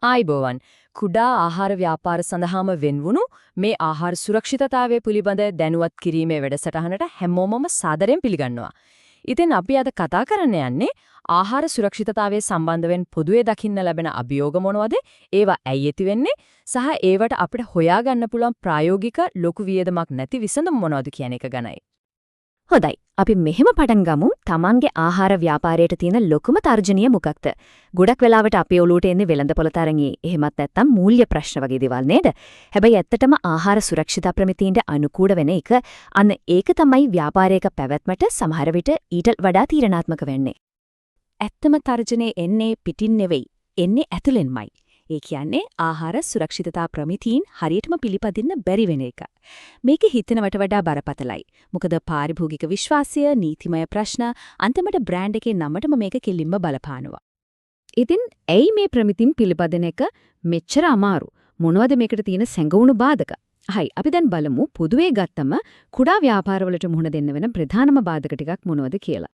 ආයිබෝවන් කුඩා ආහාර ව්‍යාපාර සඳහාම වෙන්වුණු මේ ආහාර සුරක්ෂිතතාවය පිළිබඳ දැනුවත් කිරීමේ වැඩසටහනට හැමෝමම සාදරයෙන් පිළිගන්නවා. ඉතින් අපි අද කතා කරන්න යන්නේ ආහාර සුරක්ෂිතතාවයේ සම්බන්ධයෙන් පොදුවේ දකින්න ලැබෙන අභියෝග මොනවද? ඒවා ඇයි ඇති වෙන්නේ? සහ ඒවට අපිට හොයාගන්න පුළුවන් ප්‍රායෝගික ලොකු වියදමක් නැති විසඳුම් මොනවද කියන එක ගැනයි. හොඳයි. අපි මෙහෙම පටන් ගමු. Tamange ආහාර ව්‍යාපාරයට තියෙන ලොකුම තර්ජනීය මොකක්ද? ගොඩක් වෙලාවට අපේ ඔලුවට එන්නේ වෙළඳපොළ තරංගී. එහෙමත් නැත්නම් මූල්‍ය ප්‍රශ්න වගේ දේවල් නේද? හැබැයි ඇත්තටම ආහාර සුරක්ෂිත ප්‍රමිතීන්ට අනුකූල වෙන එක අන්න ඒක තමයි ව්‍යාපාරයක පැවැත්මට සමහර විට ඊට වඩා තීරණාත්මක වෙන්නේ. ඇත්තම තර්ජනේ එන්නේ පිටින් නෙවෙයි. එන්නේ ඇතුළෙන්මයි. ඒ කියන්නේ ආහාර සුරක්ෂිතතා ප්‍රමිතීන් හරියටම පිළිපදින්න බැරි වෙන එක. මේක හිතනවට වඩා බරපතලයි. මොකද පාරිභෝගික විශ්වාසය, නීතිමය ප්‍රශ්න, අන්තිමට බ්‍රෑන්ඩ් එකේ නමටම මේක කෙලින්ම බලපානවා. ඉතින් ඇයි මේ ප්‍රමිතීන් පිළිපදින එක මෙච්චර අමාරු? මොනවද මේකට තියෙන සැඟවුණු බාධක? හයි අපි දැන් බලමු පොදුවේ ගත්තම කුඩා ව්‍යාපාරවලට මුහුණ දෙන්න වෙන ප්‍රධානම බාධක ටිකක් මොනවද කියලා.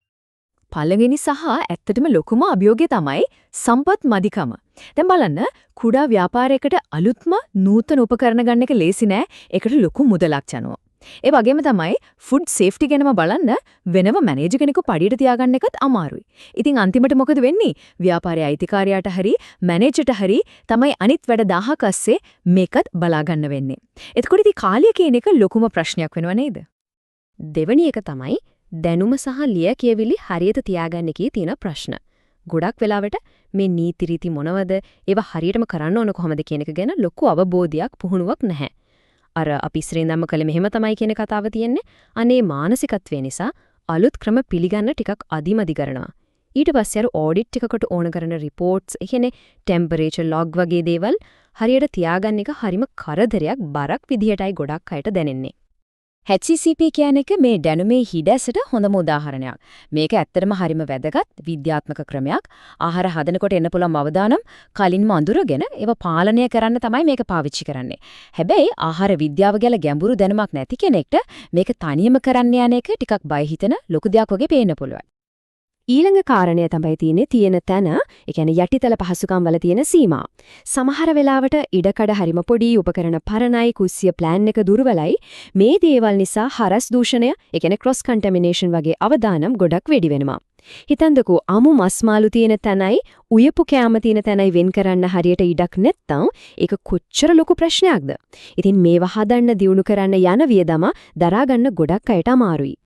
පළවෙනි සහ ඇත්තටම ලොකුම අභියෝගය තමයි සම්පත් මදිකම. දැන් බලන්න කුඩා ව්‍යාපාරයකට අලුත්ම නූතන උපකරණ ගන්න එක ලේසි නෑ. ඒකට ලොකු මුදලක් යනවා. ඒ වගේම තමයි ෆුඩ් සේෆ්ටි ගැනම බලන්න වෙනම මැනේජර් කෙනෙකු පඩියට තියාගන්න එකත් අමාරුයි. ඉතින් අන්තිමට මොකද වෙන්නේ? ව්‍යාපාරයේ අයිතිකාරයාට හරි මැනේජර්ට හරි තමයි අනිත් වැඩ 1000ක් අස්සේ මේකත් බලා ගන්න වෙන්නේ. එතකොට ඉතින් කාලය කියන එක ලොකුම ප්‍රශ්නයක් වෙනව නේද? දෙවෙනි එක තමයි දැනුම සහ ලිය කියවිලි හරියට තියාගන්න එකේ තියෙන ප්‍රශ්න. ගොඩක් වෙලාවට මේ නීති රීති මොනවද? ඒවා හරියටම කරන්න ඕන කොහොමද කියන එක ගැන ලොකු අවබෝධයක් පුහුණුවක් නැහැ. අර අපි ඉස්සරහින්දම කළේ මෙහෙම තමයි කියන කතාව තියෙන්නේ. අනේ මානසිකත්වය නිසා අලුත් ක්‍රම පිළිගන්න ටිකක් අදිමදි කරනවා. ඊට පස්සේ අර ඔඩිට් එකකට ඕන කරන රිපෝට්ස්, ඒ කියන්නේ ටෙම්පරේචර් ලොග් වගේ දේවල් හරියට තියාගන්න එක හරිම කරදරයක් බරක් විදිහටයි ගොඩක් අයට දැනෙන්නේ. HCCP කියන එක මේ දැනුමේ හිඩැසට හොඳම උදාහරණයක්. මේක ඇත්තටම හරිම වැදගත් විද්‍යාත්මක ක්‍රමයක්. ආහාර හදනකොට එන්න පුළුවන් අවදානම් කලින්ම අඳුරගෙන ඒව පාලනය කරන්න තමයි මේක පාවිච්චි කරන්නේ. හැබැයි ආහාර විද්‍යාව ගැන ගැඹුරු දැනුමක් නැති කෙනෙක්ට මේක තනියම කරන්න යන එක ටිකක් බය හිතෙන ලොකු දෙයක් වගේ පේන්න පුළුවන්. ඊළඟ කාරණය තමයි තියෙන තැන, ඒ කියන්නේ යටිතල පහසුකම් වල තියෙන සීමා. සමහර වෙලාවට ඉඩකඩ හරිම පොඩි, උපකරණ පරණයි, කුස්සිය ප්ලෑන් එක දුර්වලයි. මේ දේවල් නිසා හරස් දූෂණය, ඒ කියන්නේ ක්‍රොස් කන්ටැමිනේෂන් වගේ අවදානම් ගොඩක් වැඩි වෙනවා. හිතන්නකෝ අමු මස් මාළු තියෙන තැනයි, උයපු කෑම තියෙන තැනයි වෙන් කරන්න හරියට ඉඩක් නැත්නම් ඒක කොච්චර ලොකු ප්‍රශ්නයක්ද? ඉතින් මේව හදන්න දියුණු කරන්න යන වියදම දරා ගන්න ගොඩක් අයට අමාරුයි.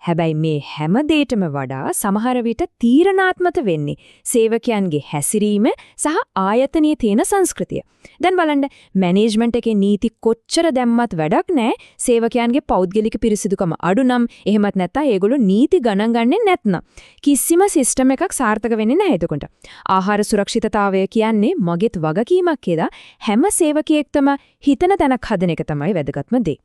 හැබැයි මේ හැම දෙයකටම වඩා සමහර විට තීරණාත්මක වෙන්නේ සේවකයන්ගේ හැසිරීම සහ ආයතනයේ තියෙන සංස්කෘතිය. දැන් බලන්න මැනේජ්මන්ට් එකේ නීති කොච්චර දැම්මත් වැඩක් නැහැ. සේවකයන්ගේ පෞද්ගලික පිරිසිදුකම අඩු නම් එහෙමත් නැත්නම් ඒගොල්ලෝ නීති ගණන් ගන්නේ නැත්නම් කිසිම සිස්ටම් එකක් සාර්ථක වෙන්නේ නැහැ එතකොට. ආහාර සුරක්ෂිතතාවය කියන්නේ මගේත් වගකීමක් කියලා හැම සේවකයෙක්ටම හිතන තැනක් හදන එක තමයි වැදගත්ම දේ.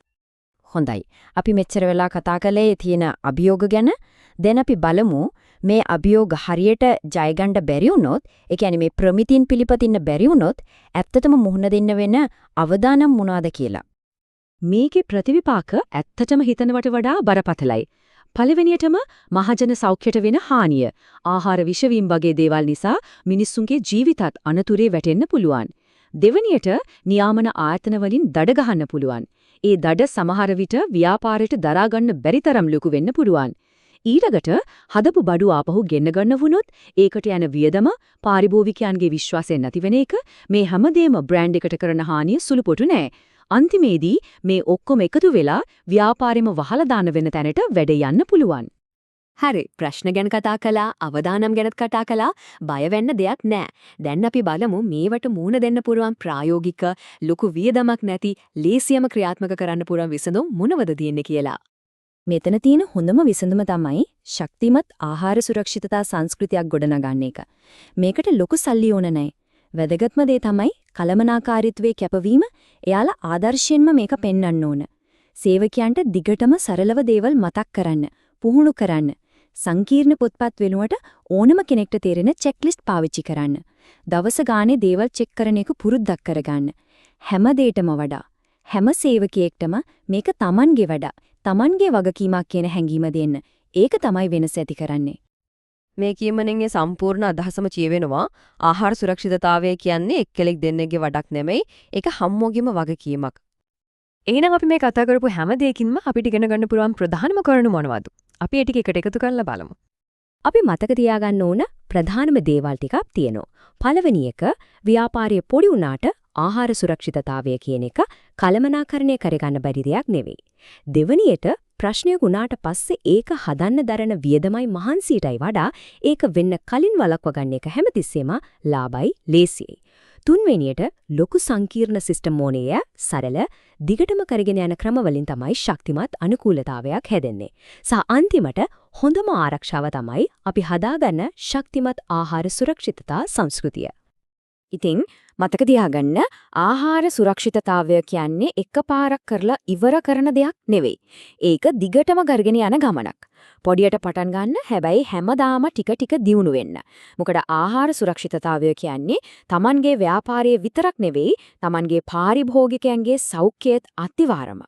හොඳයි. අපි මෙච්චර වෙලා කතා කළේ තියෙන අභියෝග ගැන. දැන් අපි බලමු මේ අභියෝග හරියට ජය ගන්න බැරි වුණොත්, ඒ කියන්නේ මේ ප්‍රමිතින් පිළිපදින්න බැරි වුණොත් ඇත්තටම මුහුණ දෙන්න වෙන අවදානම් මොනවාද කියලා. මේකේ ප්‍රතිවිපාක ඇත්තටම හිතනවට වඩා බරපතලයි. පළවෙනියටම මහජන සෞඛ්‍යයට වෙන හානිය. ආහාර විෂවීම් වගේ දේවල් නිසා මිනිස්සුන්ගේ ජීවිතත් අනතුරේ වැටෙන්න පුළුවන්. දෙවෙනියට නියාමන ආයතන වලින් දඩ ගහන්න පුළුවන්. ඒ දඩ සමහර විට ව්‍යාපාරයට දරා ගන්න බැරි තරම් ලොකු වෙන්න පුළුවන්. ඊළඟට හදපු බඩු ආපහු ගෙන්න ගන්න වුණොත් ඒකට යන වියදම පාරිභෝගිකයන්ගේ විශ්වාසය නැති වෙන එක මේ හැමදේම බ්‍රෑන්ඩ් එකට කරන හානිය සුළුපොටු නෑ. අන්තිමේදී මේ ඔක්කොම එකතු වෙලා ව්‍යාපාරෙම වහලා දාන වෙන තැනට වැඩ යන්න පුළුවන්. හරි ප්‍රශ්න ගැන කතා කළා, අවදානම් ගැනත් කතා කළා. බය වෙන්න දෙයක් නැහැ. දැන් අපි බලමු මේවට මුහුණ දෙන්න පුරුවන් ප්‍රායෝගික ලොකු වියදමක් නැති ලේසියම ක්‍රියාත්මක කරන්න පුරුවන් විසඳුම් මොනවද තියෙන්නේ කියලා. මෙතන තියෙන හොඳම විසඳුම තමයි ශක්තිමත් ආහාර සුරක්ෂිතතා සංස්කෘතියක් ගොඩනගන්න එක. මේකට ලොකු සල්ලි ඕන නැහැ. වැදගත්ම දේ තමයි කලමනාකාරීත්වයේ කැපවීම. එයාලා ආදර්ශයෙන්ම මේක පෙන්වන්න ඕන. සේවකයන්ට දිගටම සරලව දේවල් මතක් කරන්න, පුහුණු කරන්න. සංකීර්ණ පොත්පත් වෙනුවට ඕනම කෙනෙක්ට තේරෙන චෙක්ලිස්ට් පාවිච්චි කරන්න. දවස ගානේ දේවල් චෙක් කරන එක පුරුද්දක් කරගන්න. හැම දෙයකටම වඩා හැම සේවකයෙක්ටම මේක Tamanගේ වැඩ, Tamanගේ වගකීමක් කියන හැඟීම දෙන්න. ඒක තමයි වෙනස ඇති කරන්නේ. මේ කියමනෙන්ගේ සම්පූර්ණ අදහසම කියවෙනවා ආහාර සුරක්ෂිතතාවය කියන්නේ එක්කෙනෙක් දෙන්නෙක්ගේ වැඩක් නෙමෙයි ඒක හැමෝගෙම වගකීමක්. එහෙනම් අපි මේ කතා කරපු හැම දෙයකින්ම අපිට ඉගෙන ගන්න පුළුවන් ප්‍රධානම කරුණු මොනවද? අපි ඒ ටික එකට එකතු කරලා බලමු. අපි මතක තියාගන්න ඕන ප්‍රධානම දේවල් ටිකක් තියෙනවා. පළවෙනි එක ව්‍යාපාරයේ පොඩි උනාට ආහාර සුරක්ෂිතතාවය කියන එක කලමනාකරණය කරගන්න බැරි දෙයක් නෙවෙයි. දෙවැනියට ප්‍රශ්නයක් උනාට පස්සේ ඒක හදන්න දරන වියදමයි මහන්සියටයි වඩා ඒක වෙන්න කලින් වළක්ව ගන්න එක හැමතිස්සෙම ලාභයි ලේසියයි. තුන්වෙනියට ලොකු සංකීර්ණ සිස්ටම් ඕනේ සරල දිගටම කරගෙන යන ක්‍රමවලින් තමයි ශක්තිමත් අනුකූලතාවයක් හැදෙන්නේ. සහ අන්තිමට හොඳම ආරක්ෂාව තමයි අපි හදාගන්න ශක්තිමත් ආහාර සුරක්ෂිතතා සංස්කෘතිය. ඉතින් මතක තියාගන්න ආහාර සුරක්ෂිතතාවය කියන්නේ එකපාරක් කරලා ඉවර කරන දෙයක් නෙවෙයි. ඒක දිගටම කරගෙන යන ගමනක්. පොඩියට පටන් ගන්න හැබැයි හැමදාම ටික ටික දියුණු වෙන්න. මොකද ආහාර සුරක්ෂිතතාවය කියන්නේ Tamanගේ ව්‍යාපාරයේ විතරක් නෙවෙයි Tamanගේ පාරිභෝගිකයන්ගේ සෞඛ්‍යයත් අතිවාරම.